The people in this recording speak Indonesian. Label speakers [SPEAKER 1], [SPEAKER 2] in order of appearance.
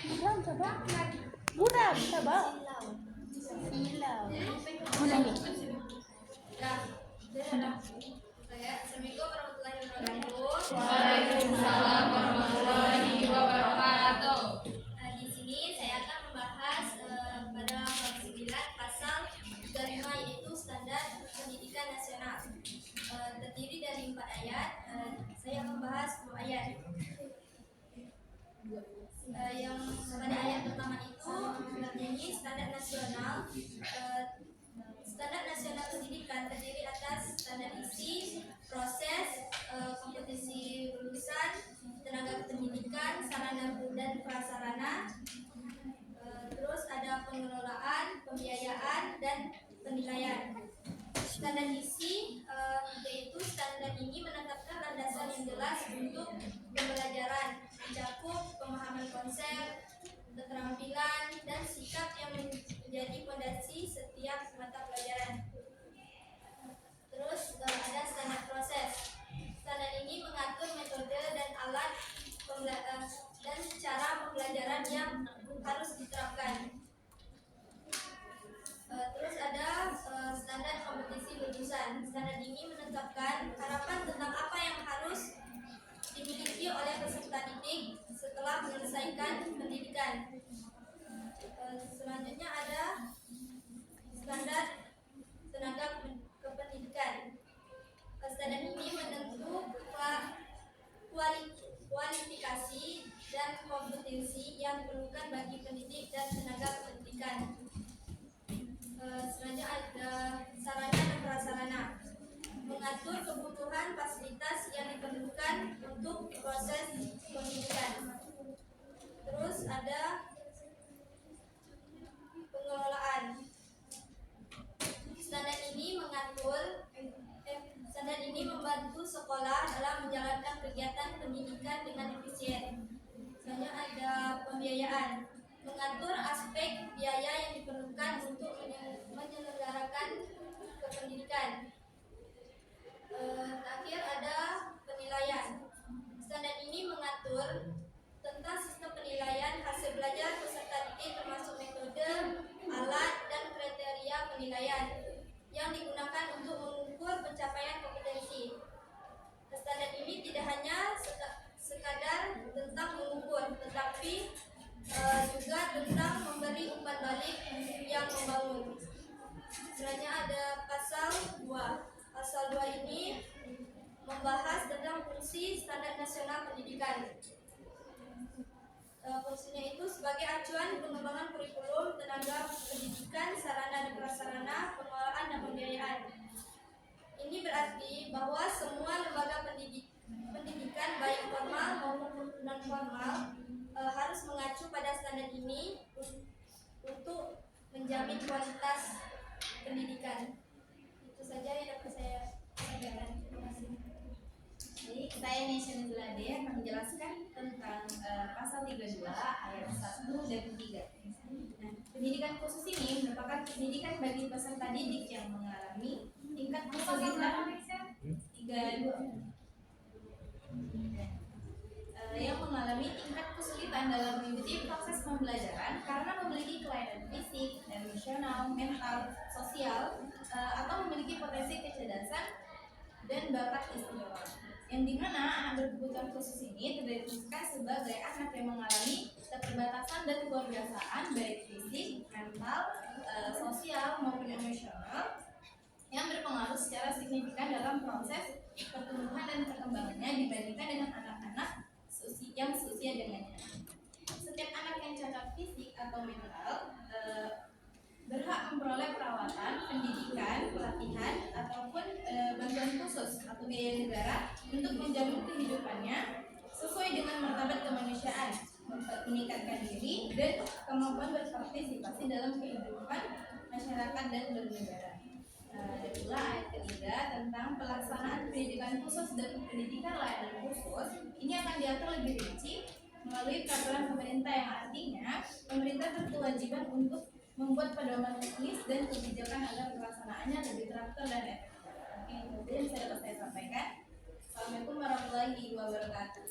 [SPEAKER 1] Buram coba. Buram coba. Silau. Ulangi.
[SPEAKER 2] Assalamualaikum warahmatullahi wabarakatuh.
[SPEAKER 3] Waalaikumsalam warahmatullahi wabarakatuh.
[SPEAKER 2] Di sini saya akan membahas pada bab 9 pasal 35 yaitu standar pendidikan nasional. Terdiri dari 4 ayat. Saya akan membahas 2 ayat. Yang pada ayat pertama itu bunyi standar nasional. Standar nasional pendidikan terdiri atas standar isi, proses, kompetisi lulusan, tenaga pendidikan, sarana dan prasarana, terus ada pengelolaan, pembiayaan, dan penilaian. Standar isi yaitu standar ini menetapkan landasan yang jelas untuk pembelajaran, mencakup pemahaman konsep, keterampilan, dan sikap yang menjadi fondasi setiap mata pelajaran. Terus ada standar proses. Standar ini mengatur metode dan alat dan cara pembelajaran yang harus diterapkan. Terus ada standar kompetisi lulusan. Standar ini menetapkan harapan tentang apa yang harus dimiliki oleh peserta didik setelah menyelesaikan pendidikan. Selanjutnya ada standar tenaga kependidikan. Standar ini menentukan kualifikasi dan kompetensi yang diperlukan bagi pendidik dan tenaga pendidikan. Selanjutnya ada sarana dan prasarana, mengatur kebutuhan fasilitas yang diperlukan untuk proses pendidikan. Terus ada pengelolaan. Standar ini membantu sekolah dalam menjalankan kegiatan pendidikan dengan efisien. Selanjutnya ada pembiayaan, mengatur aspek biaya yang diperlukan untuk menyelenggarakan kependidikan. Terakhir ada penilaian. Standar ini mengatur tentang sistem penilaian hasil belajar peserta didik termasuk metode, alat, dan kriteria penilaian yang digunakan untuk mengukur pencapaian kompetensi. Standar ini tidak hanya sekadar tentang mengukur, tetapi juga tentang memberi umpan balik yang membangun. Selanjutnya ada pasal 2. Pasal 2 ini membahas tentang fungsi standar nasional pendidikan. Fungsinya itu sebagai acuan pengembangan kurikulum, tenaga pendidikan, sarana dan prasarana, pengelolaan dan pembiayaan. Ini berarti bahwa semua lembaga pendidikan baik formal maupun non formal harus mengacu pada standar ini untuk menjamin kualitas pendidikan. Itu saja yang dapat saya sampaikan. Terima kasih.
[SPEAKER 3] Jadi saya Nesya Zulade akan menjelaskan tentang pasal 32 ayat 1 dan 3. Nah, pendidikan khusus ini merupakan pendidikan bagi peserta didik yang mengalami tingkat kesulitan dalam mengikuti proses pembelajaran karena memiliki kelainan fisik, emosional, mental, sosial, atau memiliki potensi kecerdasan dan bakat istimewa. Yang dimana anak berkebutuhan khusus ini terdefinisikan sebagai anak yang mengalami keterbatasan dan kebiasaan baik fisik, mental, sosial maupun emosional yang berpengaruh secara signifikan dalam proses pertumbuhan dan perkembangannya dibandingkan dengan anak-anak yang seusia dengannya. Setiap anak yang cacat fisik atau mental berhak memperoleh perawatan, pendidikan, pelatihan, ataupun bantuan khusus atau biaya negara untuk menjamin kehidupannya sesuai dengan martabat kemanusiaan, meningkatkan diri dan kemampuan berpartisipasi dalam kehidupan masyarakat dan bernegara. Ada pula ayat ketiga tentang pelaksanaan pendidikan khusus dan pendidikan layanan khusus. Ini akan diatur lebih rinci melalui peraturan pemerintah yang artinya pemerintah berkewajiban untuk membuat pedoman teknis dan kebijakan agar pelaksanaannya lebih teratur dan efektif. Oke, itu yang saya dapat sampaikan. Assalamualaikum warahmatullahi wabarakatuh.